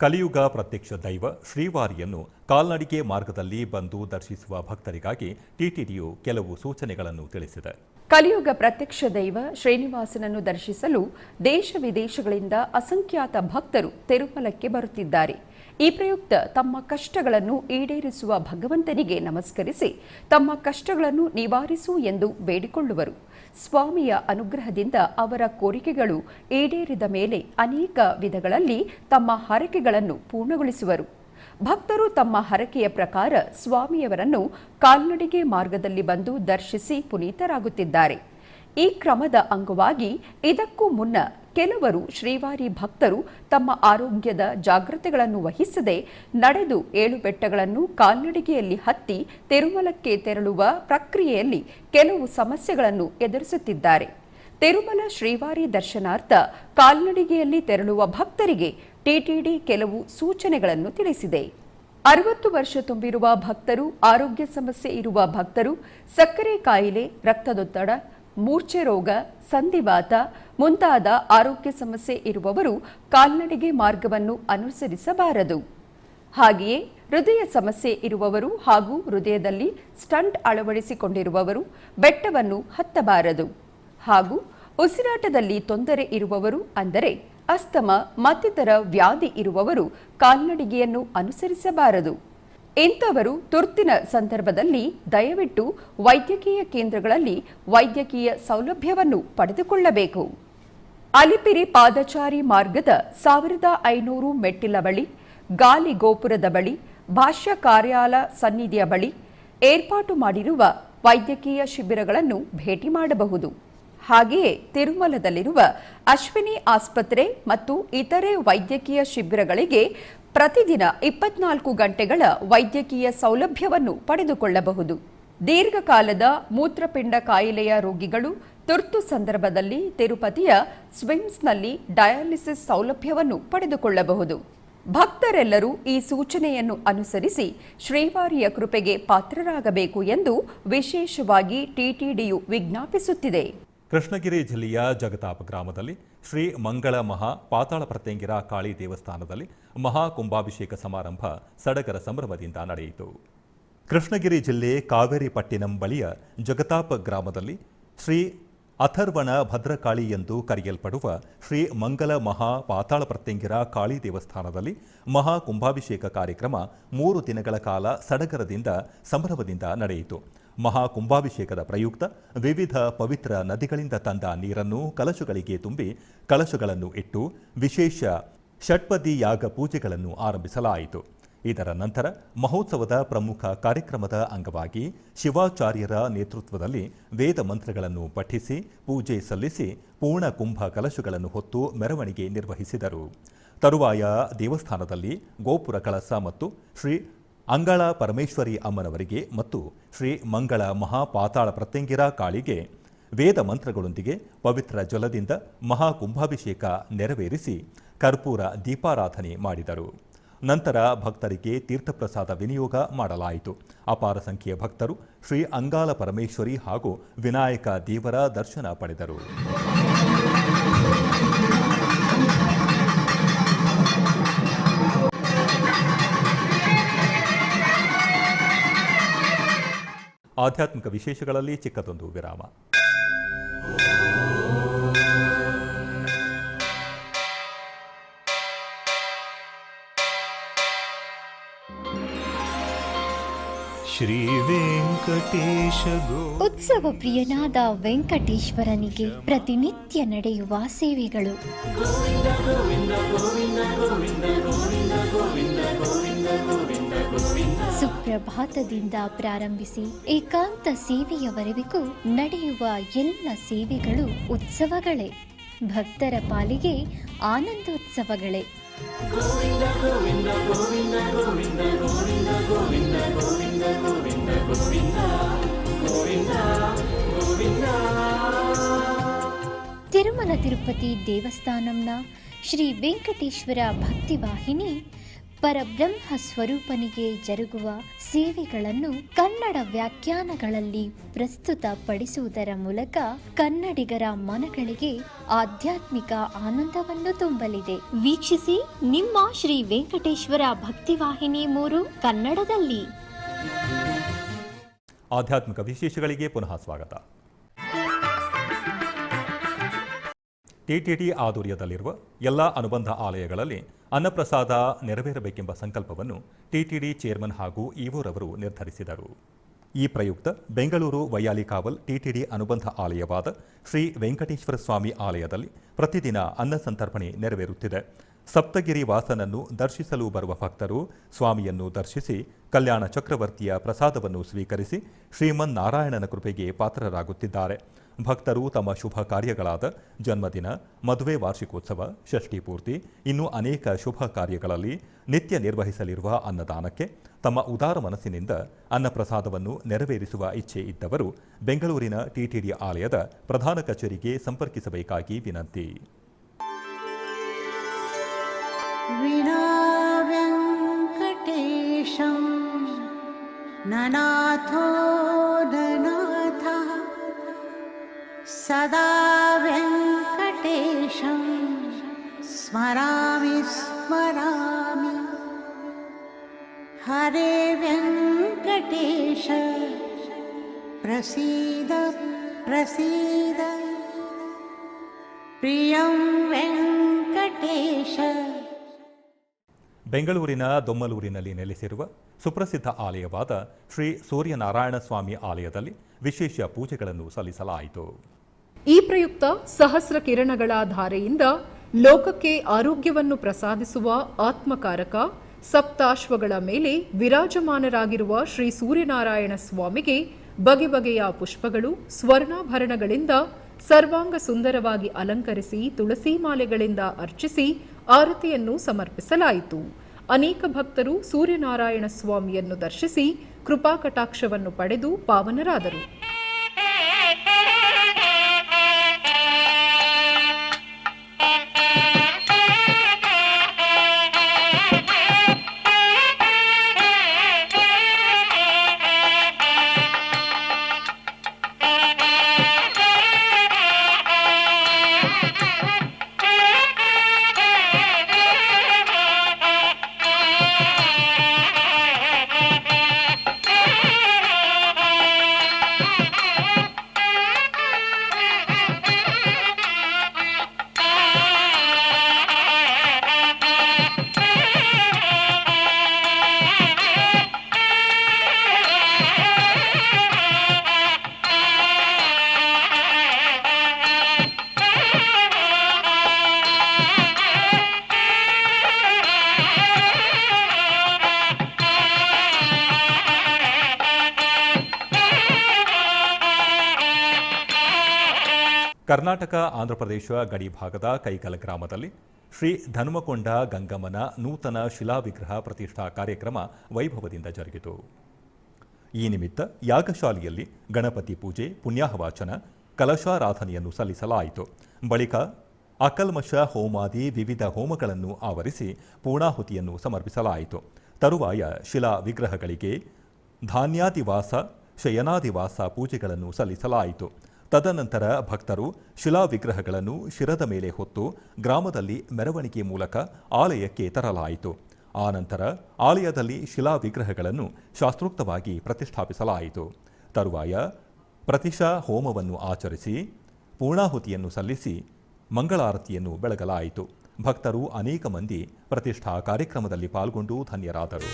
ಕಲಿಯುಗ ಪ್ರತ್ಯಕ್ಷ ದೈವ ಶ್ರೀವಾರಿಯನ್ನು ಕಾಲ್ನಡಿಗೆ ಮಾರ್ಗದಲ್ಲಿ ಬಂದು ದರ್ಶಿಸುವ ಭಕ್ತರಿಗಾಗಿ ಟಿಟಿಡಿಯು ಕೆಲವು ಸೂಚನೆಗಳನ್ನು ತಿಳಿಸಿದೆ. ಕಲಿಯುಗ ಪ್ರತ್ಯಕ್ಷ ದೈವ ಶ್ರೀನಿವಾಸನನ್ನು ದರ್ಶಿಸಲು ದೇಶ ವಿದೇಶಗಳಿಂದ ಅಸಂಖ್ಯಾತ ಭಕ್ತರು ತಿರುಮಲಕ್ಕೆ ಬರುತ್ತಿದ್ದಾರೆ. ಈ ಪ್ರಯುಕ್ತ ತಮ್ಮ ಕಷ್ಟಗಳನ್ನು ಈಡೇರಿಸುವ ಭಗವಂತನಿಗೆ ನಮಸ್ಕರಿಸಿ ತಮ್ಮ ಕಷ್ಟಗಳನ್ನು ನಿವಾರಿಸು ಎಂದು ಬೇಡಿಕೊಳ್ಳುವರು. ಸ್ವಾಮಿಯ ಅನುಗ್ರಹದಿಂದ ಅವರ ಕೋರಿಕೆಗಳು ಈಡೇರಿದ ಮೇಲೆ ಅನೇಕ ವಿಧಗಳಲ್ಲಿ ತಮ್ಮ ಹರಕೆಗಳನ್ನು ಪೂರ್ಣಗೊಳಿಸುವರು. ಭಕ್ತರು ತಮ್ಮ ಹರಕೆಯ ಪ್ರಕಾರ ಸ್ವಾಮಿಯವರನ್ನು ಕಾಲ್ನಡಿಗೆ ಮಾರ್ಗದಲ್ಲಿ ಬಂದು ದರ್ಶಿಸಿ ಪುನೀತರಾಗುತ್ತಿದ್ದಾರೆ. ಈ ಕ್ರಮದ ಅಂಗವಾಗಿ ಇದಕ್ಕೂ ಮುನ್ನ ಕೆಲವರು ಶ್ರೀವಾರಿ ಭಕ್ತರು ತಮ್ಮ ಆರೋಗ್ಯದ ಜಾಗ್ರತೆಗಳನ್ನು ವಹಿಸದೆ ನಡೆದು 7 ಬೆಟ್ಟಗಳನ್ನು ಕಾಲ್ನಡಿಗೆಯಲ್ಲಿ ಹತ್ತಿ ತಿರುಮಲಕ್ಕೆ ತೆರಳುವ ಪ್ರಕ್ರಿಯೆಯಲ್ಲಿ ಕೆಲವು ಸಮಸ್ಯೆಗಳನ್ನು ಎದುರಿಸುತ್ತಿದ್ದಾರೆ. ತಿರುಮಲ ಶ್ರೀವಾರಿ ದರ್ಶನಾರ್ಥ ಕಾಲ್ನಡಿಗೆಯಲ್ಲಿ ತೆರಳುವ ಭಕ್ತರಿಗೆ ಟಿಟಿಡಿ ಕೆಲವು ಸೂಚನೆಗಳನ್ನು ತಿಳಿಸಿದೆ. 60 ವರ್ಷ ತುಂಬಿರುವ ಭಕ್ತರು, ಆರೋಗ್ಯ ಸಮಸ್ಯೆ ಇರುವ ಭಕ್ತರು, ಸಕ್ಕರೆ ಕಾಯಿಲೆ, ರಕ್ತದೊತ್ತಡ, ಮೂರ್ಛೆ ರೋಗ, ಸಂಧಿವಾತ ಮುಂತಾದ ಆರೋಗ್ಯ ಸಮಸ್ಯೆ ಇರುವವರು ಕಾಲ್ನಡಿಗೆ ಮಾರ್ಗವನ್ನು ಅನುಸರಿಸಬಾರದು. ಹಾಗೆಯೇ ಹೃದಯ ಸಮಸ್ಯೆ ಇರುವವರು ಹಾಗೂ ಹೃದಯದಲ್ಲಿ ಸ್ಟಂಟ್ ಅಳವಡಿಸಿಕೊಂಡಿರುವವರು ಬೆಟ್ಟವನ್ನು ಹತ್ತಬಾರದು. ಹಾಗೂ ಉಸಿರಾಟದಲ್ಲಿ ತೊಂದರೆ ಇರುವವರು ಅಂದರೆ ಅಸ್ತಮ ಮತ್ತಿತರ ವ್ಯಾಧಿ ಇರುವವರು ಕಾಲ್ನಡಿಗೆಯನ್ನು ಅನುಸರಿಸಬಾರದು. ಇಂಥವರು ತುರ್ತಿನ ಸಂದರ್ಭದಲ್ಲಿ ದಯವಿಟ್ಟು ವೈದ್ಯಕೀಯ ಕೇಂದ್ರಗಳಲ್ಲಿ ವೈದ್ಯಕೀಯ ಸೌಲಭ್ಯವನ್ನು ಪಡೆದುಕೊಳ್ಳಬೇಕು. ಅಲಿಪಿರಿ ಪಾದಚಾರಿ ಮಾರ್ಗದ 1500 ಮೆಟ್ಟಿಲ ಬಳಿ, ಗಾಲಿ ಗೋಪುರದ ಬಳಿ, ಭಾಷ್ಯ ಕಾರ್ಯಾಲಯ ಸನ್ನಿಧಿಯ ಬಳಿ ಏರ್ಪಾಟು ಮಾಡಿರುವ ವೈದ್ಯಕೀಯ ಶಿಬಿರಗಳನ್ನು ಭೇಟಿ ಮಾಡಬಹುದು. ಹಾಗೆಯೇ ತಿರುಮಲದಲ್ಲಿರುವ ಅಶ್ವಿನಿ ಆಸ್ಪತ್ರೆ ಮತ್ತು ಇತರೆ ವೈದ್ಯಕೀಯ ಶಿಬಿರಗಳಿಗೆ ಪ್ರತಿದಿನ 24 ಗಂಟೆಗಳ ವೈದ್ಯಕೀಯ ಸೌಲಭ್ಯವನ್ನು ಪಡೆದುಕೊಳ್ಳಬಹುದು. ದೀರ್ಘಕಾಲದ ಮೂತ್ರಪಿಂಡ ಕಾಯಿಲೆಯ ರೋಗಿಗಳು ತುರ್ತು ಸಂದರ್ಭದಲ್ಲಿ ತಿರುಪತಿಯ ಸ್ವಿಮ್ಸ್ನಲ್ಲಿ ಡಯಾಲಿಸಿಸ್ ಸೌಲಭ್ಯವನ್ನು ಪಡೆದುಕೊಳ್ಳಬಹುದು. ಭಕ್ತರೆಲ್ಲರೂ ಈ ಸೂಚನೆಯನ್ನು ಅನುಸರಿಸಿ ಶ್ರೀವಾರಿಯ ಕೃಪೆಗೆ ಪಾತ್ರರಾಗಬೇಕು ಎಂದು ವಿಶೇಷವಾಗಿ ಟಿಟಿಡಿಯು ವಿಜ್ಞಾಪಿಸುತ್ತಿದೆ. ಕೃಷ್ಣಗಿರಿ ಜಿಲ್ಲೆಯ ಜಗತಾಪ ಗ್ರಾಮದಲ್ಲಿ ಶ್ರೀ ಮಂಗಳ ಮಹಾ ಪಾತಾಳ ಪ್ರತ್ಯಂಗಿರ ಕಾಳಿ ದೇವಸ್ಥಾನದಲ್ಲಿ ಮಹಾ ಕುಂಭಾಭಿಷೇಕ ಸಮಾರಂಭ ಸಡಗರ ಸಂಭ್ರಮದಿಂದ ನಡೆಯಿತು. ಕೃಷ್ಣಗಿರಿ ಜಿಲ್ಲೆ ಕಾವೇರಿ ಪಟ್ಟಿನಂ ಬಳಿಯ ಜಗತಾಪ ಗ್ರಾಮದಲ್ಲಿ ಶ್ರೀ ಅಥರ್ವಣ ಭದ್ರಕಾಳಿ ಎಂದು ಕರೆಯಲ್ಪಡುವ ಶ್ರೀ ಮಂಗಲ ಮಹಾ ಪಾತಾಳ ಪ್ರತ್ಯಂಗಿರ ಕಾಳಿ ದೇವಸ್ಥಾನದಲ್ಲಿ ಮಹಾ ಕುಂಭಾಭಿಷೇಕ ಕಾರ್ಯಕ್ರಮ 3 ದಿನಗಳ ಕಾಲ ಸಡಗರದಿಂದ ಸಂಭ್ರಮದಿಂದ ನಡೆಯಿತು. ಮಹಾ ಕುಂಭಾಭಿಷೇಕದ ಪ್ರಯುಕ್ತ ವಿವಿಧ ಪವಿತ್ರ ನದಿಗಳಿಂದ ತಂದ ನೀರನ್ನು ಕಲಶಗಳಿಗೆ ತುಂಬಿ ಕಲಶಗಳನ್ನು ಇಟ್ಟು ವಿಶೇಷ ಷಟ್ಪದಿ ಯಾಗ ಪೂಜೆಗಳನ್ನು ಆರಂಭಿಸಲಾಯಿತು. ಇದರ ನಂತರ ಮಹೋತ್ಸವದ ಪ್ರಮುಖ ಕಾರ್ಯಕ್ರಮದ ಅಂಗವಾಗಿ ಶಿವಾಚಾರ್ಯರ ನೇತೃತ್ವದಲ್ಲಿ ವೇದ ಮಂತ್ರಗಳನ್ನು ಪಠಿಸಿ ಪೂಜೆ ಸಲ್ಲಿಸಿ ಪೂರ್ಣ ಕುಂಭ ಕಲಶಗಳನ್ನು ಹೊತ್ತು ಮೆರವಣಿಗೆ ನಿರ್ವಹಿಸಿದರು. ತರುವಾಯ ದೇವಸ್ಥಾನದಲ್ಲಿ ಗೋಪುರ ಕಳಸ ಮತ್ತು ಶ್ರೀ ಅಂಗಳ ಪರಮೇಶ್ವರಿ ಅಮ್ಮನವರಿಗೆ ಮತ್ತು ಶ್ರೀ ಮಂಗಳ ಮಹಾಪಾತಾಳ ಪ್ರತ್ಯಂಗಿರ ಕಾಳಿಗೆ ವೇದ ಮಂತ್ರಗಳೊಂದಿಗೆ ಪವಿತ್ರ ಜಲದಿಂದ ಮಹಾಕುಂಭಾಭಿಷೇಕ ನೆರವೇರಿಸಿ ಕರ್ಪೂರ ದೀಪಾರಾಧನೆ ಮಾಡಿದರು. ನಂತರ ಭಕ್ತರಿಗೆ ತೀರ್ಥಪ್ರಸಾದ ವಿನಿಯೋಗ ಮಾಡಲಾಯಿತು. ಅಪಾರ ಸಂಖ್ಯೆಯ ಭಕ್ತರು ಶ್ರೀ ಅಂಗಾಲ ಪರಮೇಶ್ವರಿ ಹಾಗೂ ವಿನಾಯಕ ದೇವರ ದರ್ಶನ ಪಡೆದರು. ಆಧ್ಯಾತ್ಮಿಕ ವಿಶೇಷಗಳಲ್ಲಿ ಚಿಕ್ಕದೊಂದು ವಿರಾಮ. ಶ್ರೀ ವೆಂಕಟೇಶ ಉತ್ಸವ ಪ್ರಿಯನಾದ ವೆಂಕಟೇಶ್ವರನಿಗೆ ಪ್ರತಿನಿತ್ಯ ನಡೆಯುವ ಸೇವೆಗಳು. ಸುಪ್ರಭಾತದಿಂದ ಪ್ರಾರಂಭಿಸಿ ಏಕಾಂತ ಸೇವೆಯವರೆಗೂ ನಡೆಯುವ ಎಲ್ಲ ಸೇವೆಗಳು ಉತ್ಸವಗಳೇ. ಭಕ್ತರ ಪಾಲಿಗೆ ಆನಂದೋತ್ಸವಗಳೇ. ತಿರುಮಲ ತಿರುಪತಿ ದೇವಸ್ಥಾನಂನ ಶ್ರೀ ವೆಂಕಟೇಶ್ವರ ಭಕ್ತಿವಾಹಿನಿ ಪರಬ್ರಹ್ಮ ಸ್ವರೂಪನಿಗೆ ಜರುಗುವ ಸೇವೆಗಳನ್ನು ಕನ್ನಡ ವ್ಯಾಖ್ಯಾನಗಳಲ್ಲಿ ಪ್ರಸ್ತುತಪಡಿಸುವುದರ ಮೂಲಕ ಕನ್ನಡಿಗರ ಮನಗಳಿಗೆ ಆಧ್ಯಾತ್ಮಿಕ ಆನಂದವನ್ನು ತುಂಬಲಿದೆ. ವೀಕ್ಷಿಸಿ ನಿಮ್ಮ ಶ್ರೀ ವೆಂಕಟೇಶ್ವರ ಭಕ್ತಿವಾಹಿನಿ 3 ಕನ್ನಡದಲ್ಲಿ. ಆಧ್ಯಾತ್ಮಿಕ ವಿಶೇಷಗಳಿಗೆ ಪುನಃ ಸ್ವಾಗತ. ಟಿಟಿಡಿ ಆಧ್ವರ್ಯದಲ್ಲಿರುವ ಎಲ್ಲ ಅನುಬಂಧ ಆಲಯಗಳಲ್ಲಿ ಅನ್ನಪ್ರಸಾದ ನೆರವೇರಬೇಕೆಂಬ ಸಂಕಲ್ಪವನ್ನು ಟಿಟಿಡಿ ಚೇರ್ಮನ್ ಹಾಗೂ ಇಒರವರು ನಿರ್ಧರಿಸಿದರು. ಈ ಪ್ರಯುಕ್ತ ಬೆಂಗಳೂರು ವೈಯಾಲಿಕಾವಲ್ ಟಿಟಿಡಿ ಅನುಬಂಧ ಆಲಯವಾದ ಶ್ರೀ ವೆಂಕಟೇಶ್ವರ ಸ್ವಾಮಿ ಆಲಯದಲ್ಲಿ ಪ್ರತಿದಿನ ಅನ್ನ ಸಂತರ್ಪಣೆ ನೆರವೇರುತ್ತಿದೆ. ಸಪ್ತಗಿರಿ ವಾಸನನ್ನು ದರ್ಶಿಸಲು ಬರುವ ಭಕ್ತರು ಸ್ವಾಮಿಯನ್ನು ದರ್ಶಿಸಿ ಕಲ್ಯಾಣ ಚಕ್ರವರ್ತಿಯ ಪ್ರಸಾದವನ್ನು ಸ್ವೀಕರಿಸಿ ಶ್ರೀಮನ್ನಾರಾಯಣನ ಕೃಪೆಗೆ ಪಾತ್ರರಾಗುತ್ತಿದ್ದಾರೆ. ಭಕ್ತರು ತಮ್ಮ ಶುಭ ಕಾರ್ಯಗಳಾದ ಜನ್ಮದಿನ, ಮದುವೆ ವಾರ್ಷಿಕೋತ್ಸವ, ಷಷ್ಠಿ ಪೂರ್ತಿ, ಇನ್ನೂ ಅನೇಕ ಶುಭ ಕಾರ್ಯಗಳಲ್ಲಿ ನಿತ್ಯ ನಿರ್ವಹಿಸಲಿರುವ ಅನ್ನದಾನಕ್ಕೆ ತಮ್ಮ ಉದಾರ ಮನಸ್ಸಿನಿಂದ ಅನ್ನಪ್ರಸಾದವನ್ನು ನೆರವೇರಿಸುವ ಇಚ್ಛೆ ಇದ್ದವರು ಬೆಂಗಳೂರಿನ ಟಿಟಿಡಿ ಆಲಯದ ಪ್ರಧಾನ ಕಚೇರಿಗೆ ಸಂಪರ್ಕಿಸಬೇಕಾಗಿ ವಿನಂತಿ. ವಿನಾ ವೆಂಕಟೇಶಂ ನನಾಥೋ ನನಾಥ ಸದಾ ವೆಂಕಟೇಶಂ ಸ್ಮರಾಮಿ ಸ್ಮರಾಮಿ. ಹರೇ ವೆಂಕಟೇಶ ಪ್ರಸೀದ ಪ್ರಸೀದ. ಪ್ರಿಯಂ ವೆಂಕಟೇಶ. ಬೆಂಗಳೂರಿನ ದೊಮ್ಮಲೂರಿನಲ್ಲಿ ನೆಲೆಸಿರುವ ಸುಪ್ರಸಿದ್ಧ ಆಲಯವಾದ ಶ್ರೀ ಸೂರ್ಯನಾರಾಯಣ ಸ್ವಾಮಿ ಆಲಯದಲ್ಲಿ ವಿಶೇಷ ಪೂಜೆಗಳನ್ನು ಸಲ್ಲಿಸಲಾಯಿತು. ಈ ಪ್ರಯುಕ್ತ ಸಹಸ್ರ ಕಿರಣಗಳ ಧಾರೆಯಿಂದ ಲೋಕಕ್ಕೆ ಆರೋಗ್ಯವನ್ನು ಪ್ರಸಾದಿಸುವ ಆತ್ಮಕಾರಕ ಸಪ್ತಾಶ್ವಗಳ ಮೇಲೆ ವಿರಾಜಮಾನರಾಗಿರುವ ಶ್ರೀ ಸೂರ್ಯನಾರಾಯಣ ಸ್ವಾಮಿಗೆ ಬಗೆ ಬಗೆಯ ಪುಷ್ಪಗಳು, ಸ್ವರ್ಣಾಭರಣಗಳಿಂದ ಸರ್ವಾಂಗ ಸುಂದರವಾಗಿ ಅಲಂಕರಿಸಿ ತುಳಸಿ ಮಾಲೆಗಳಿಂದ ಅರ್ಚಿಸಿ ಆರತಿಯನ್ನು ಸಮರ್ಪಿಸಲಾಯಿತು. ಅನೇಕ ಭಕ್ತರು ಸೂರ್ಯನಾರಾಯಣ ಸ್ವಾಮಿಯನ್ನು ದರ್ಶಿಸಿ ಕೃಪಾ ಕಟಾಕ್ಷವನ್ನು ಪಡೆದು ಪಾವನರಾದರು. ಕರ್ನಾಟಕ ಆಂಧ್ರಪ್ರದೇಶ ಗಡಿ ಭಾಗದ ಕೈಕಲ್ ಗ್ರಾಮದಲ್ಲಿ ಶ್ರೀ ಧನ್ಮಕೊಂಡ ಗಂಗಮ್ಮನ ನೂತನ ಶಿಲಾವಿಗ್ರಹ ಪ್ರತಿಷ್ಠಾ ಕಾರ್ಯಕ್ರಮ ವೈಭವದಿಂದ ಜರುಗಿತು. ಈ ನಿಮಿತ್ತ ಯಾಗಶಾಲೆಯಲ್ಲಿ ಗಣಪತಿ ಪೂಜೆ, ಪುಣ್ಯಾಹವಾಚನ, ಕಲಶಾರಾಧನೆಯನ್ನು ಸಲ್ಲಿಸಲಾಯಿತು. ಬಳಿಕ ಅಕಲ್ಮಷ ಹೋಮಾದಿ ವಿವಿಧ ಹೋಮಗಳನ್ನು ಆವರಿಸಿ ಪೂರ್ಣಾಹುತಿಯನ್ನು ಸಮರ್ಪಿಸಲಾಯಿತು. ತರುವಾಯ ಶಿಲಾ ವಿಗ್ರಹಗಳಿಗೆ ಧಾನ್ಯಾದಿವಾಸ, ಶಯನಾದಿವಾಸ ಪೂಜೆಗಳನ್ನು ಸಲ್ಲಿಸಲಾಯಿತು. ತದನಂತರ ಭಕ್ತರು ಶಿಲಾ ವಿಗ್ರಹಗಳನ್ನು ಶಿರದ ಮೇಲೆ ಹೊತ್ತು ಗ್ರಾಮದಲ್ಲಿ ಮೆರವಣಿಗೆ ಮೂಲಕ ಆಲಯಕ್ಕೆ ತರಲಾಯಿತು. ಆನಂತರ ಆಲಯದಲ್ಲಿ ಶಿಲಾ ವಿಗ್ರಹಗಳನ್ನು ಶಾಸ್ತ್ರೋಕ್ತವಾಗಿ ಪ್ರತಿಷ್ಠಾಪಿಸಲಾಯಿತು. ತರುವಾಯ ಪ್ರತಿಶಾ ಹೋಮವನ್ನು ಆಚರಿಸಿ ಪೂರ್ಣಾಹುತಿಯನ್ನು ಸಲ್ಲಿಸಿ ಮಂಗಳಾರತಿಯನ್ನು ಬೆಳಗಲಾಯಿತು. ಭಕ್ತರು ಅನೇಕ ಮಂದಿ ಪ್ರತಿಷ್ಠಾ ಕಾರ್ಯಕ್ರಮದಲ್ಲಿ ಪಾಲ್ಗೊಂಡು ಧನ್ಯರಾದರು.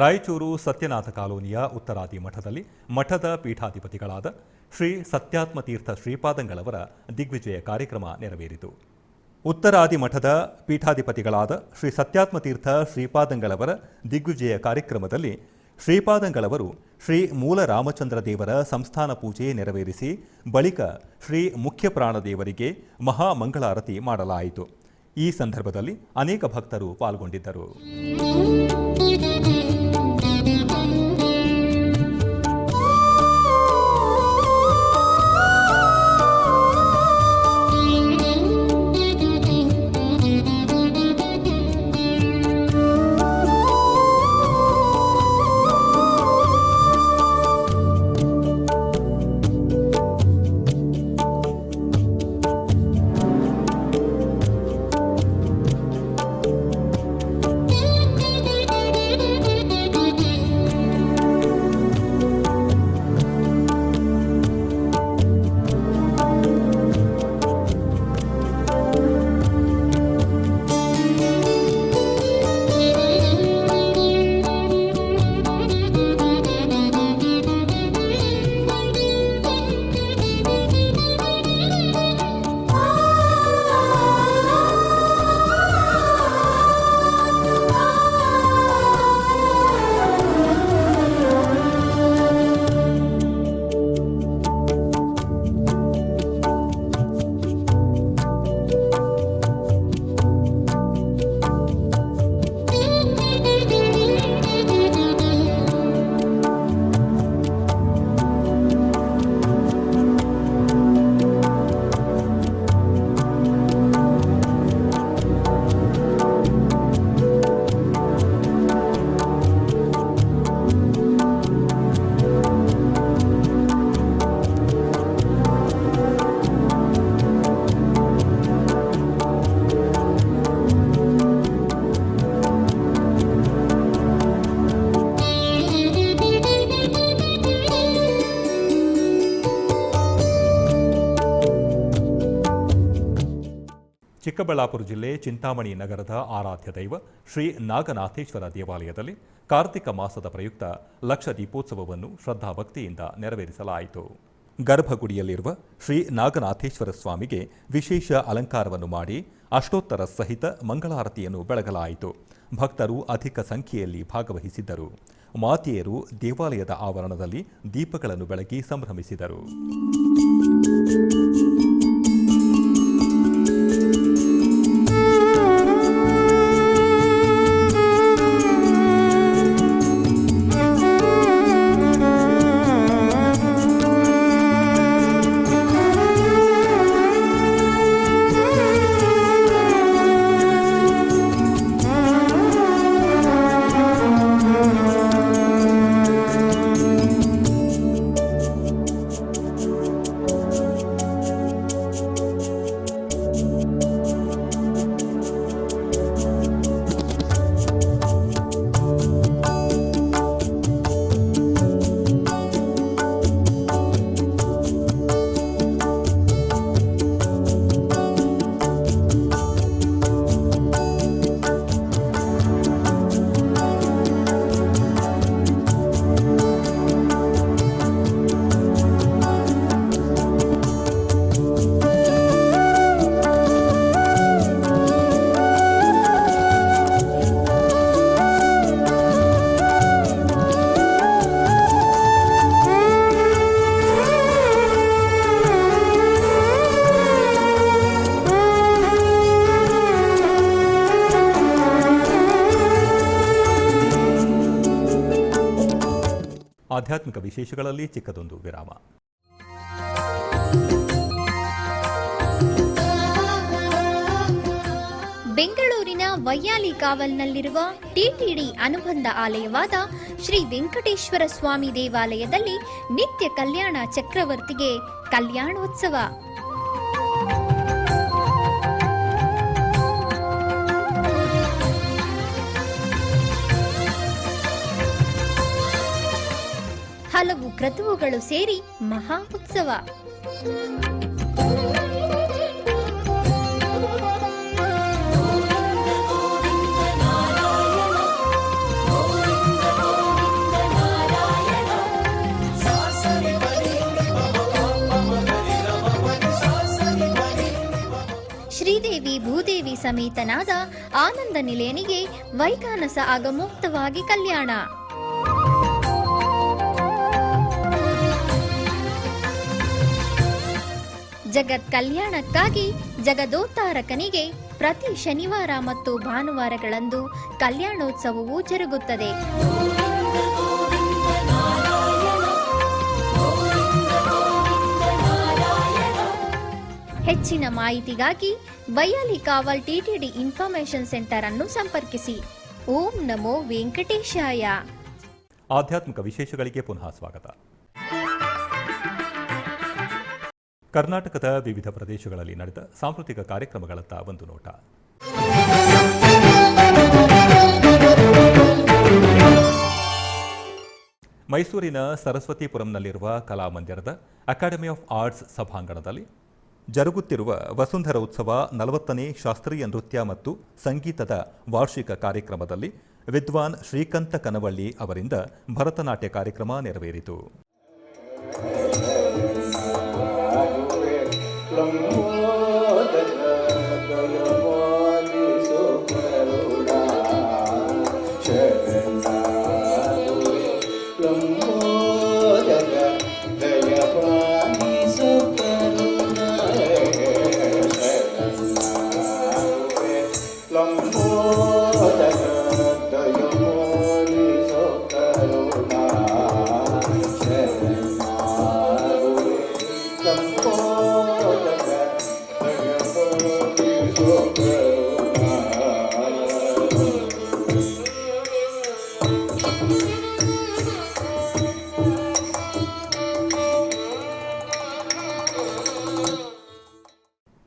ರಾಯಚೂರು ಸತ್ಯನಾಥ ಕಾಲೋನಿಯ ಉತ್ತರಾದಿ ಮಠದಲ್ಲಿ ಮಠದ ಪೀಠಾಧಿಪತಿಗಳಾದ ಶ್ರೀ ಸತ್ಯಾತ್ಮತೀರ್ಥ ಶ್ರೀಪಾದಂಗಳವರ ದಿಗ್ವಿಜಯ ಕಾರ್ಯಕ್ರಮ ನೆರವೇರಿತು. ಉತ್ತರಾದಿ ಮಠದ ಪೀಠಾಧಿಪತಿಗಳಾದ ಶ್ರೀ ಸತ್ಯಾತ್ಮತೀರ್ಥ ಶ್ರೀಪಾದಂಗಳವರ ದಿಗ್ವಿಜಯ ಕಾರ್ಯಕ್ರಮದಲ್ಲಿ ಶ್ರೀಪಾದಂಗಳವರು ಶ್ರೀ ಮೂಲ ರಾಮಚಂದ್ರ ದೇವರ ಸಂಸ್ಥಾನ ಪೂಜೆ ನೆರವೇರಿಸಿ ಬಳಿಕ ಶ್ರೀ ಮುಖ್ಯ ಪ್ರಾಣದೇವರಿಗೆ ಮಹಾಮಂಗಳಾರತಿ ಮಾಡಲಾಯಿತು. ಈ ಸಂದರ್ಭದಲ್ಲಿ ಅನೇಕ ಭಕ್ತರು ಪಾಲ್ಗೊಂಡಿದ್ದರು. ಚಿಕ್ಕಬಳ್ಳಾಪುರ ಜಿಲ್ಲೆ ಚಿಂತಾಮಣಿ ನಗರದ ಆರಾಧ್ಯ ದೈವ ಶ್ರೀ ನಾಗನಾಥೇಶ್ವರ ದೇವಾಲಯದಲ್ಲಿ ಕಾರ್ತಿಕ ಮಾಸದ ಪ್ರಯುಕ್ತ ಲಕ್ಷ ದೀಪೋತ್ಸವವನ್ನು ಶ್ರದ್ಧಾಭಕ್ತಿಯಿಂದ ನೆರವೇರಿಸಲಾಯಿತು. ಗರ್ಭಗುಡಿಯಲ್ಲಿರುವ ಶ್ರೀ ನಾಗನಾಥೇಶ್ವರ ಸ್ವಾಮಿಗೆ ವಿಶೇಷ ಅಲಂಕಾರವನ್ನು ಮಾಡಿ ಅಷ್ಟೋತ್ತರ ಸಹಿತ ಮಂಗಳಾರತಿಯನ್ನು ಬೆಳಗಲಾಯಿತು. ಭಕ್ತರು ಅಧಿಕ ಸಂಖ್ಯೆಯಲ್ಲಿ ಭಾಗವಹಿಸಿದ್ದರು. ಮಾತೆಯರು ದೇವಾಲಯದ ಆವರಣದಲ್ಲಿ ದೀಪಗಳನ್ನು ಬೆಳಗಿ ಸಂಭ್ರಮಿಸಿದರು. ಆಧ್ಯಾತ್ಮಿಕ ವಿಶೇಷಗಳಲ್ಲಿ ಚಿಕ್ಕದೊಂದು ವಿರಾಮ. ಬೆಂಗಳೂರಿನ ವೈಯಾಲಿ ಕಾವಲ್ನಲ್ಲಿರುವ ಟಿಟಿಡಿ ಅನುಬಂಧ ಆಲಯವಾದ ಶ್ರೀ ವೆಂಕಟೇಶ್ವರ ಸ್ವಾಮಿ ದೇವಾಲಯದಲ್ಲಿ ನಿತ್ಯ ಕಲ್ಯಾಣ ಚಕ್ರವರ್ತಿಗೆ ಕಲ್ಯಾಣೋತ್ಸವ. ಹಲವು ಕ್ರತುವುಗಳು ಸೇರಿ ಮಹಾ ಉತ್ಸವ. ಶ್ರೀದೇವಿ ಭೂದೇವಿ ಸಮೇತನಾದ ಆನಂದ ನಿಲಯನಿಗೆ ವೈಖಾನಸ ಆಗಮೋಕ್ತವಾಗಿ ಕಲ್ಯಾಣ. ಜಗತ್ ಕಲ್ಯಾಣಕ್ಕಾಗಿ ಜಗದೋತ್ತಾರಕನಿಗೆ ಪ್ರತಿ ಶನಿವಾರ ಮತ್ತು ಭಾನುವಾರಗಳಂದು ಕಲ್ಯಾಣೋತ್ಸವವು ಜರುಗುತ್ತದೆ. ಹೆಚ್ಚಿನ ಮಾಹಿತಿಗಾಗಿ ವೈಯಾಲಿ ಕಾವಲ್ ಟಿಟಿಡಿ ಇನ್ಫಾರ್ಮೇಶನ್ ಸೆಂಟರ್ ಅನ್ನು ಸಂಪರ್ಕಿಸಿ. ಓಂ ನಮೋ ವೆಂಕಟೇಶಾಯ. ಆಧ್ಯಾತ್ಮಿಕ ವಿಶೇಷಗಳಿಗೆ ಪುನಃ ಸ್ವಾಗತ. ಕರ್ನಾಟಕದ ವಿವಿಧ ಪ್ರದೇಶಗಳಲ್ಲಿ ನಡೆದ ಸಾಂಸ್ಕೃತಿಕ ಕಾರ್ಯಕ್ರಮಗಳತ್ತ ಒಂದು ನೋಟ. ಮೈಸೂರಿನ ಸರಸ್ವತಿಪುರಂನಲ್ಲಿರುವ ಕಲಾಮಂದಿರದ ಅಕಾಡೆಮಿ ಆಫ್ ಆರ್ಟ್ಸ್ ಸಭಾಂಗಣದಲ್ಲಿ ಜರುಗುತ್ತಿರುವ ವಸುಂಧರೋತ್ಸವ 40ನೇ ಶಾಸ್ತ್ರೀಯ ನೃತ್ಯ ಮತ್ತು ಸಂಗೀತದ ವಾರ್ಷಿಕ ಕಾರ್ಯಕ್ರಮದಲ್ಲಿ ವಿದ್ವಾನ್ ಶ್ರೀಕಂಠ ಕನವಳ್ಳಿ ಅವರಿಂದ ಭರತನಾಟ್ಯ ಕಾರ್ಯಕ್ರಮ ನೆರವೇರಿತು.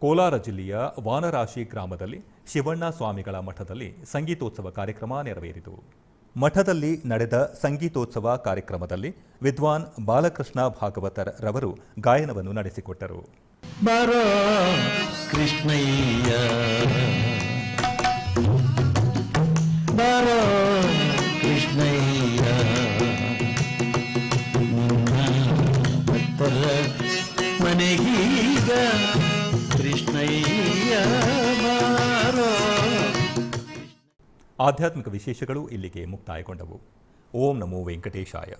ಕೋಲಾರ ಜಿಲ್ಲೆಯ ವಾನರಾಶಿ ಗ್ರಾಮದಲ್ಲಿ ಶಿವಣ್ಣ ಸ್ವಾಮಿಗಳ ಮಠದಲ್ಲಿ ಸಂಗೀತೋತ್ಸವ ಕಾರ್ಯಕ್ರಮ ನೆರವೇರಿತು. ಮಠದಲ್ಲಿ ನಡೆದ ಸಂಗೀತೋತ್ಸವ ಕಾರ್ಯಕ್ರಮದಲ್ಲಿ ವಿದ್ವಾನ್ ಬಾಲಕೃಷ್ಣ ಭಾಗವತರ್ ರವರು ಗಾಯನವನ್ನು ನಡೆಸಿಕೊಟ್ಟರು. ಬರೋ ಕೃಷ್ಣಯ್ಯ ಬರೋ ಕೃಷ್ಣಯ್ಯ ಭಕ್ತರ ಮನೆಗೀಗ ಕೃಷ್ಣಯ್ಯ ಬಾರೋ. ಆಧ್ಯಾತ್ಮಿಕ ವಿಶೇಷಗಳು ಇಲ್ಲಿಗೆ ಮುಕ್ತಾಯಗೊಂಡವು. ಓಂ ನಮೋ ವೆಂಕಟೇಶಾಯ.